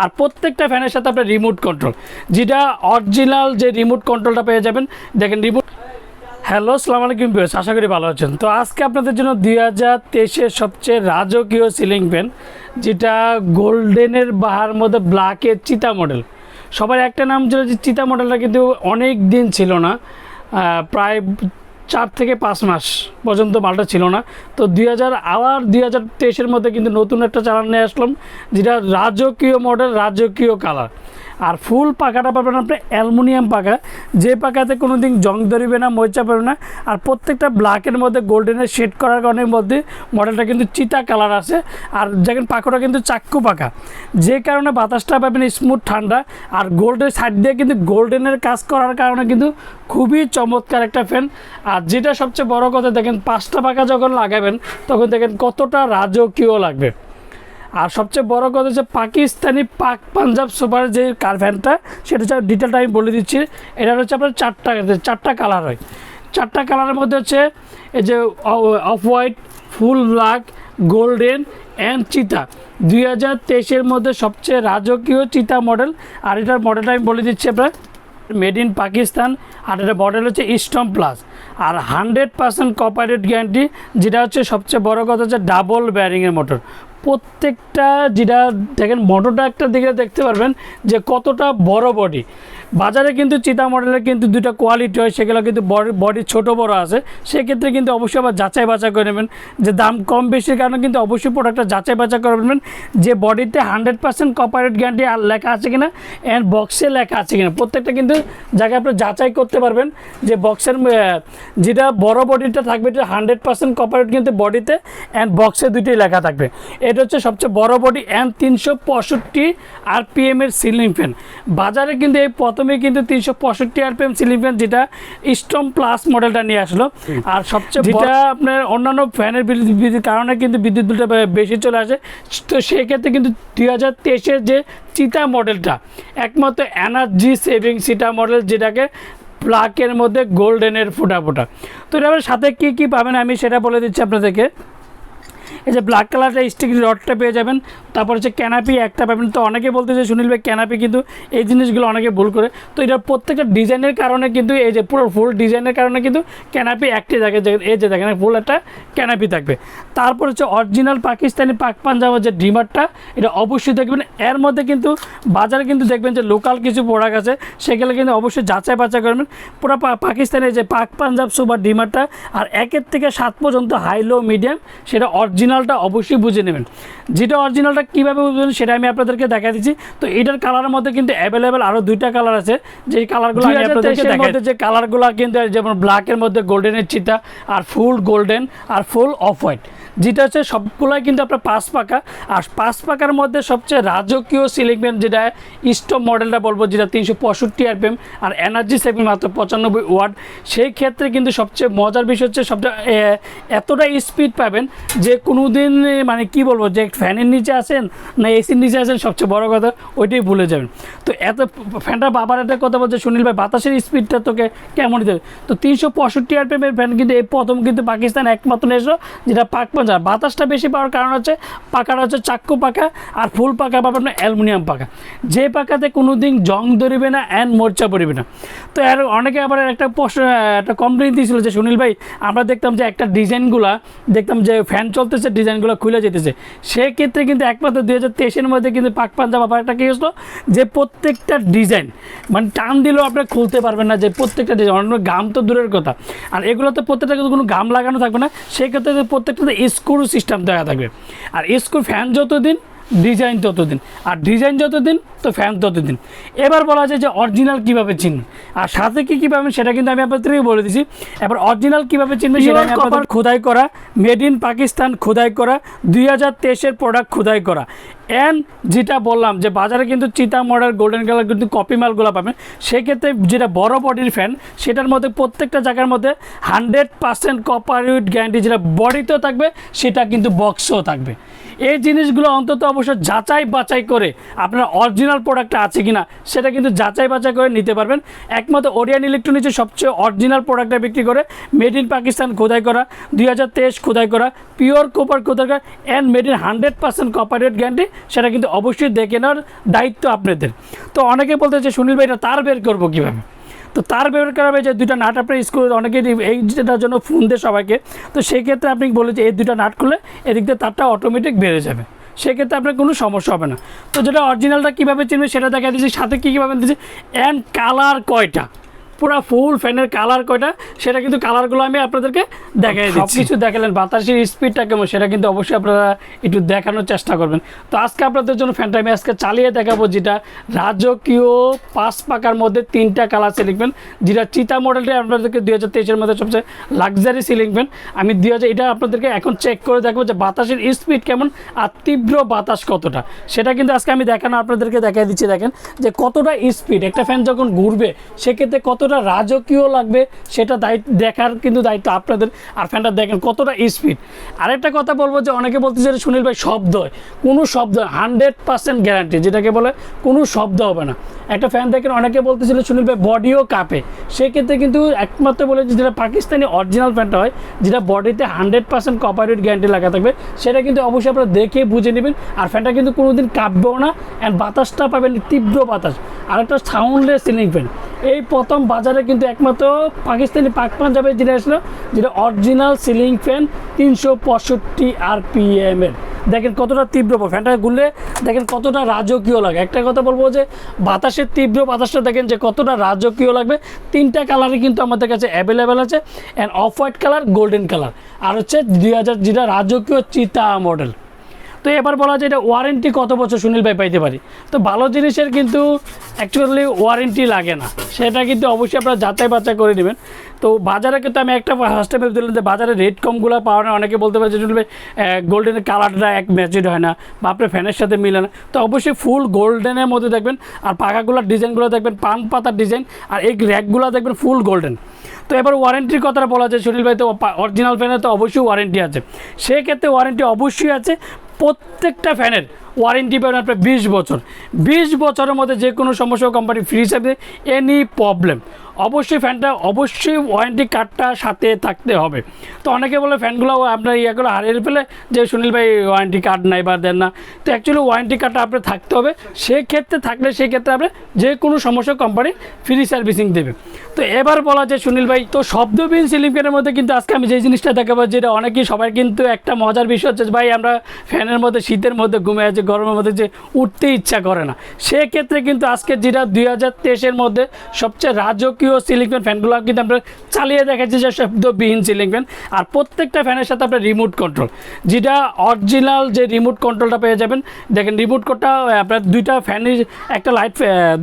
আর প্রত্যেকটা ফ্যানের সাথে আপনার রিমোট কন্ট্রোল, যেটা অরিজিনাল যে রিমোট কন্ট্রোলটা পেয়ে যাবেন। দেখেন রিমোট। হ্যালো, আসসালামু আলাইকুম ভিউয়ার্স, আশা করি ভালো আছেন। তো আজকে আপনাদের জন্য 2023-এর সবচেয়ে রাজকীয় সিলিং ফ্যান, যেটা গোল্ডেনের বাহার মধ্যে ব্ল্যাকের চিতা মডেল। সবার একটা নাম ছিল যে চিতা মডেলটা, কিন্তু অনেক দিন ছিল না, প্রায় 4 থেকে 5 মাস পর্যন্ত মালটা ছিল না। তো 2023-এর মধ্যে কিন্তু নতুন একটা চালান নিয়ে আসলাম, যেটা রাজকীয় মডেল, রাজকীয় কালার। আর ফুল পাখাটা পাবেন আপনি অ্যালুমিনিয়াম পাখা, যে পাখাতে কোনো দিন জং ধরবে না, মরিচা পাবে না। আর প্রত্যেকটা ব্ল্যাকের মধ্যে গোল্ডেনের শেড করার কারণের মধ্যে মডেলটা কিন্তু চিতা কালার আছে। আর দেখেন পাখাটা কিন্তু চাক্কু পাখা, যে কারণে বাতাসটা পাবেন স্মুথ ঠান্ডা। আর গোল্ডের সাইড দিয়ে কিন্তু গোল্ডেনের কাজ করার কারণে কিন্তু খুবই চমৎকার একটা ফ্যান। আর যেটা সবচেয়ে বড় কথা, দেখেন 5টা পাখা যখন লাগাবেন তখন দেখেন কতটা রাজকীয় লাগবে। আর সবচেয়ে বড় কথা হচ্ছে পাকিস্তানি পাক পাঞ্জাব সুপার যে কার ফ্যানটা, সেটা হচ্ছে ডিটেলটা আমি বলে দিচ্ছি। এটা হচ্ছে আপনার 4টা কালার হয়। 4টা কালারের মধ্যে হচ্ছে এই যে off white, full black, golden and চিতা। 2023-এর মধ্যে সবচেয়ে রাজকীয় চিতা মডেল। আর এটার মডেলটা আমি বলে দিচ্ছি আপনার মেড ইন পাকিস্তান। আর এটা মডেল হচ্ছে স্টম প্লাস। আর 100% কপারেট গ্যারান্টি, যেটা হচ্ছে সবচেয়ে বড় কথা হচ্ছে ডাবল ব্যারিংয়ের মোটর। প্রত্যেকটা যেটা দেখেন মোটরটা একটা দিকে দেখতে পারবেন যে কতটা বড় বডি। বাজারে কিন্তু চিতা মডেলের কিন্তু 2টা কোয়ালিটি হয়, সেগুলো কিন্তু বডি ছোট বড় আছে। সেক্ষেত্রে কিন্তু অবশ্যই আবার যাচাই বাছাই করে নেবেন, যে দাম কম বেশির কারণে কিন্তু অবশ্যই প্রোডাক্টটা যাচাই বাছাই করে নেবেন, যে বডিতে 100% কপারেট গ্যারান্টি আর লেখা আছে কিনা, অ্যান্ড বক্সে লেখা আছে কিনা। প্রত্যেকটা কিন্তু জায়গায় আপনি যাচাই করতে পারবেন, যে বক্সের যেটা বড় বডিটা থাকবে এটা 100% কপারেট কিন্তু বডিতে, অ্যান্ড বক্সে 2টোই লেখা থাকবে। এটা হচ্ছে সবচেয়ে বড় বডি অ্যান্ড 365 RPM এর সিলিং ফ্যান। বাজারে কিন্তু এই প্রথমেই কিন্তু 365 RPM সিলিং ফ্যান, যেটা স্টম প্লাস মডেলটা নিয়ে আসলো। আর সবচেয়ে যেটা আপনার অন্যান্য ফ্যানের বিদ্যুতের কারণে কিন্তু বিদ্যুৎ বিলটা বেশি চলে আসে। তো সেই ক্ষেত্রে কিন্তু 2023-এর যে চিতা মডেলটা একমাত্র এনার্জি সেভিং চিতা মডেল, যেটাকে ব্ল্যাকের মধ্যে গোল্ডেনের ফোটা। তো এটার সাথে কী পাবেন আমি সেটা বলে দিচ্ছি আপনাদেরকে। এই যে ব্ল্যাক কালারটা স্টিক রডটা পেয়ে যাবেন। তারপর হচ্ছে ক্যানাপি একটা পাবেন। তো অনেকে বলতে যে সুনীল ভাই ক্যানাপি, কিন্তু এই জিনিসগুলো অনেকে ভুল করে। তো এটার প্রত্যেকটা ডিজাইনের কারণে কিন্তু এই যে পুরো ফুল ডিজাইনের কারণে কিন্তু ক্যানাপি একটি থাকে, এই যে দেখেন ফুল একটা ক্যানাপি থাকবে। তারপর হচ্ছে অরিজিনাল পাকিস্তানি পাক পাঞ্জাবের যে ডিমারটা, এটা অবশ্যই দেখবেন। এর মধ্যে কিন্তু বাজারে কিন্তু দেখবেন যে লোকাল কিছু প্রোডাক্ট আছে, সেগুলো কিন্তু অবশ্যই যাচাই বাছাই করবেন। পুরো পাকিস্তানের যে পাক পাঞ্জাব সুপার ডিমারটা, আর 1 থেকে 7 পর্যন্ত হাই লো মিডিয়াম, সেটা অরিজিনালটা অবশ্যই বুঝে নেবেন। যেটা অরিজিনালটা কীভাবে বুঝবেন সেটা আমি আপনাদেরকে দেখা দিচ্ছি। তো এটার কালারের মধ্যে কিন্তু অ্যাভেলেবেল আরও 2টা কালার আছে, যেই কালারগুলো আমি আপনাদেরকে দেখাই। যে কালারগুলো কিন্তু যেমন ব্ল্যাকের মধ্যে গোল্ডেনের চিতা, আর ফুল গোল্ডেন, আর ফুল অফ হোয়াইট, যেটা হচ্ছে সবগুলোই কিন্তু আপনার 5 পাকা। আর 5 পাকার মধ্যে সবচেয়ে রাজকীয় সিলিং ফ্যান, যেটা স্টম মডেলটা বলবো, যেটা 365 RPM আর এনার্জি সেভিং মাত্র 95 ওয়াট। সেই ক্ষেত্রে কিন্তু সবচেয়ে মজার বিষয় হচ্ছে এতটা স্পিড পাবেন যে কোনো দিন মানে কি বলবো, যে ফ্যানের নিচে আসেন না এসির নিচে আসেন, সবচেয়ে বড় কথা ওইটাই ভুলে যাবেন। তো এত ফ্যানটা বাবার একটা কথা বলছে সুনীল ভাই, বাতাসের স্পিডটা তোকে কেমন দেবে। তো 365 RPM এর ফ্যান কিন্তু এই প্রথম কিন্তু পাকিস্তান একমাত্র এসো, যেটা পাক পাঞ্জাব। বাতাসটা বেশি পাওয়ার কারণ হচ্ছে পাখাটা হচ্ছে চাক্কু পাখা, আর ফুল পাখা পাবেন আপনার অ্যালুমিনিয়াম পাখা, যে পাখাতে কোনো দিন জং ধরবে না অ্যান্ড মরচা পড়বে না। তো আর অনেকে আবার একটা কমপ্লেন দিয়েছিল যে সুনীল ভাই, আমরা দেখতাম যে একটা ডিজাইনগুলা দেখতাম যে ফ্যান চলতেছে, ডিজাইনগুলো খুলে যেতেছে। সেক্ষেত্রে কিন্তু একমাত্র 2023-এর মধ্যে কিন্তু পাক পাঞ্জাব আবার একটা কী হলো, যে প্রত্যেকটা ডিজাইন মানে টান দিলেও আপনি খুলতে পারবেন না, যে প্রত্যেকটা ডিজাইন, অন্য গাম তো দূরের কথা। আর এগুলোতে প্রত্যেকটা কিন্তু কোনো গাম লাগানো থাকবে না, সেক্ষেত্রে প্রত্যেকটাতে স্ক্রু সিস্টেম দেওয়া থাকবে। আর স্ক্রু ফ্যান যতদিন, ডিজাইন ততদিন, আর ডিজাইন যতদিন তো ফ্যান ততদিন। এবার বলা যায় যে অরিজিনাল কীভাবে চিনবেন, আর সাথে কী পাবেন সেটা কিন্তু আমি আপনাদেরকে বলে দিচ্ছি। এবার অরিজিনাল কীভাবে চিনবেন সেটা আমি আপনাদের খোদাই করা, মেড ইন পাকিস্তান খোদাই করা, 2023-এর প্রোডাক্ট খোদাই করা। অ্যান্ড যেটা বললাম যে বাজারে কিন্তু চিতা মডেল গোল্ডেন কালার কিন্তু কপি মালগুলো পাবেন। সেক্ষেত্রে যেটা বড় বডির ফ্যান, সেটার মধ্যে প্রত্যেকটা জায়গার মধ্যে 100% কপারউড গ্যারান্টি, যেটা বডিতেও থাকবে সেটা কিন্তু বক্সও থাকবে। এই জিনিসগুলো অন্তত অবশ্যই যাচাই বাছাই করে আপনার অরিজিনাল প্রোডাক্টটা আছে কিনা সেটা কিন্তু যাচাই বাছাই করে নিতে পারবেন। একমাত্র ওরিয়েন্ট ইলেকট্রনিক্সের সবচেয়ে অরিজিনাল প্রোডাক্টটা বিক্রি করে, মেড ইন পাকিস্তান খোদাই করা, 2023 খোদাই করা, পিওর কপার খোদাই করা, and made in 100% cooperate guarantee, সেটা কিন্তু অবশ্যই দেখে নেওয়ার দায়িত্ব আপনাদের। তো অনেকে বলতে যে সুনীল ভাই এটা তার বের করবো কীভাবে, তো তার বের করাবে যে দুইটা নাট আপনার স্কুল অনেকেই এইটার জন্য ফোন দেয় সবাইকে। তো সেক্ষেত্রে আপনি বলে যে এই দুইটা নাট খুলে এদিক দিয়ে তারটা অটোমেটিক বেড়ে যাবে, সেক্ষেত্রে আপনার কোনো সমস্যা হবে না। তো যেটা অরিজিনালটা কীভাবে চিনবে সেটা দেখা দিচ্ছি, সাথে কী কীভাবে দিচ্ছি অ্যান্ড কালার কয়টা, পুরো ফুল ফ্যানের কালার কয়টা সেটা কিন্তু কালারগুলো আমি আপনাদেরকে দেখাই দিচ্ছি। সব কিছু দেখালেন, বাতাসের স্পিডটা কেমন সেটা কিন্তু অবশ্যই আপনারা একটু দেখানোর চেষ্টা করবেন। তো আজকে আপনাদের জন্য ফ্যানটা আমি আজকে চালিয়ে দেখাবো, যেটা রাজকীয় 5 পাকার মধ্যে 3টা কালার সিলিং ফ্যান, যেটা চিতা মডেলটা আপনাদেরকে 2023-এর মধ্যে সবচেয়ে লাক্সারি সিলিং ফ্যান। আমি এটা আপনাদেরকে এখন চেক করে দেখবো যে বাতাসের স্পিড কেমন আর তীব্র বাতাস কতটা, সেটা কিন্তু আজকে আমি দেখানো আপনাদেরকে দেখাই দিচ্ছি। দেখেন যে কতটা স্পিড একটা ফ্যান যখন ঘুরবে সেক্ষেত্রে কতটা রাজকীয় লাগবে সেটা দেখার কিন্তু দায়িত্ব আপনাদের। আর ফ্যানটা দেখেন কতটা স্পিড। আরেকটা কথা বলবো যে অনেকে বলতেছে যে সুনীল ভাই শব্দ হয়, কোনো শব্দ 100% গ্যারান্টি, যেটাকে বলে কোনো শব্দ হবে না। একটা ফ্যান দেখেন অনেকে বলতেছিল সুনীল ভাই বডিও কাঁপে, সেক্ষেত্রে কিন্তু একমাত্র বলে যেটা পাকিস্তানি অরিজিনাল ফ্যানটা হয়, যেটা বডিতে 100% কপারেট গ্যারান্টি লাগা থাকবে, সেটা কিন্তু অবশ্যই আপনারা দেখে বুঝে নেবেন। আর ফ্যানটা কিন্তু কোনোদিন কাঁপবেও না, অ্যান্ড বাতাসটা পাবেন তীব্র বাতাস। আরেকটা সাউন্ডলেস সিলিং ফ্যান, এই প্রথম বাজারে কিন্তু একমাত্র পাকিস্তানি পাক পাঞ্জাবে যেটা আসলো, যেটা অরিজিনাল সিলিং ফ্যান 365 RPM এর। দেখেন কতটা তীব্র ফ্যানটা ঘুরলে দেখেন কতটা রাজকীয় লাগে। একটা কথা বলবো যে বাতাসের তীব্র বাতাসটা দেখেন যে কতটা রাজকীয় লাগবে। 3টা কালারই কিন্তু আমাদের কাছে অ্যাভেলেবেল আছে, and of white colour, golden colour, আর হচ্ছে 2000 যেটা রাজকীয় চিতা মডেল। তো এবার বলা যায় এটা ওয়ারেন্টি কত বছর সুনীল ভাই পাইতে পারি। তো ভালো জিনিসের কিন্তু অ্যাকচুয়ালি ওয়ারেন্টি লাগে না, সেটা কিন্তু অবশ্যই আপনারা যাচাই বাছাই করে নেবেন। তো বাজারে কিন্তু আমি একটা ফার্স্ট টাইম দিলাম যে বাজারে রেট কমগুলো পাওয়া না, অনেকে বলতে পারে যে সুনীল ভাই গোল্ডেনের কালারটা এক ম্যাচিড হয় না বা আপনার ফ্যানের সাথে মিলে না। তো অবশ্যই ফুল গোল্ডেনের মধ্যে দেখবেন, আর পাখাগুলোর ডিজাইনগুলো দেখবেন পান পাতার ডিজাইন, আর এই র্যাকগুলো দেখবেন ফুল গোল্ডেন। তো এবার ওয়ারেন্টির কথাটা বলা যায় সুনীল ভাই, তো অরিজিনাল ফ্যানের তো অবশ্যই ওয়ারেন্টি আছে, সেক্ষেত্রে ওয়ারেন্টি অবশ্যই আছে। প্রত্যেকটা ফ্যানের ওয়ারেন্টি পাবেন আপনার 20 বছর। 20 বছরের মধ্যে যে কোনো সমস্যা কোম্পানি ফ্রি হিসাবে, এনি প্রবলেম অবশ্যই ফ্যানটা অবশ্যই ওয়ারেন্টি কার্ডটা সাথে থাকতে হবে। তো অনেকে বলে ফ্যানগুলো আপনার ইয়েগুলো হারিয়ে ফেলে যে সুনীল ভাই ওয়ারেন্টি কার্ড নাই বা দেন না। তো অ্যাকচুয়ালি ওয়ারেন্টি কার্ডটা আপনার থাকতে হবে, সেক্ষেত্রে থাকলে সেক্ষেত্রে আপনি যে কোনো সমস্যা কোম্পানি ফ্রি সার্ভিসিং দেবে। তো এবার বলা যায় সুনীল ভাই, তো শব্দবিহীন সিলিং ফ্যানের মধ্যে কিন্তু আজকে আমি যে জিনিসটা দেখাবো, যেটা অনেকেই সবাই কিন্তু একটা মজার বিষয় হচ্ছে ভাই আমরা ফ্যানের মধ্যে শীতের মধ্যে ঘুমে আছে, গরমের মধ্যে যে উঠতে ইচ্ছা করে না, সেক্ষেত্রে কিন্তু আজকে যেটা 2023-এর মধ্যে সবচেয়ে রাজকীয় সিলিং ফ্যানগুলো কিন্তু আমরা চালিয়ে দেখাচ্ছি, যে শব্দবিহীন সিলিং ফ্যান। আর প্রত্যেকটা ফ্যানের সাথে আপনার রিমোট কন্ট্রোল, যেটা অরিজিনাল যে রিমোট কন্ট্রোলটা পেয়ে যাবেন। দেখেন রিমোট কোডটা আপনার দুইটা ফ্যান, একটা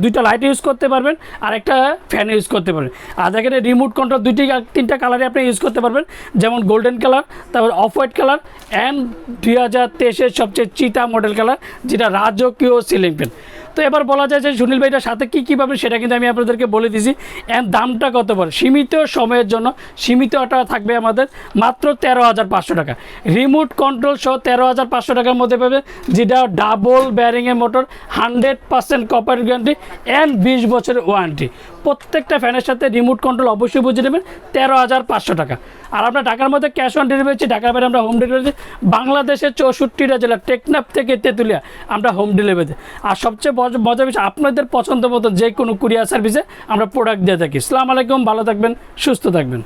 দুইটা লাইট ইউজ করতে পারবেন, আর একটা ফ্যান ইউজ করতে পারবেন। আর দেখেন রিমোট কন্ট্রোল 3টা কালারে আপনি ইউজ করতে পারবেন, যেমন গোল্ডেন কালার, তারপর অফ হোয়াইট কালার, অ্যান্ড 2023-এর সবচেয়ে চিতা মডেল কালার, যেটা রাজকীয় সিলিং ফ্যান। তো এবার বলা যায় যে সুনীল ভাইটার সাথে কী পাবেন সেটা কিন্তু আমি আপনাদেরকে বলে দিয়েছি। অ্যান্ড দামটা কত পড়ে, সীমিত সময়ের জন্য সীমিতটা থাকবে আমাদের মাত্র 13,500 টাকা। রিমোট কন্ট্রোল সহ 13,500 টাকার মধ্যে পাবে, যেটা ডাবল ব্যারিংয়ের মোটর, 100% কপার গ্যারান্টি, অ্যান্ড 20 বছরের ওয়ারেন্টি। প্রত্যেকটা ফ্যানের সাথে রিমোট কন্ট্রোল অবশ্যই বুঝে নেবেন 13,500 টাকা। আর আমরা ঢাকার মধ্যে ক্যাশ অন ডেলিভারি দিচ্ছি, ঢাকার বাইরে আমরা হোম ডেলিভারি, বাংলাদেশের 64টা জেলা, টেকনাফ থেকে তেঁতুলিয়া আমরা হোম ডেলিভারি। আর সবচেয়ে মজার বিষয়, আপনাদের পছন্দ মতো যে কোনো কুরিয়ার সার্ভিসে আমরা প্রোডাক্ট দিয়ে থাকি। আসসালামু আলাইকুম, ভালো থাকবেন, সুস্থ থাকবেন।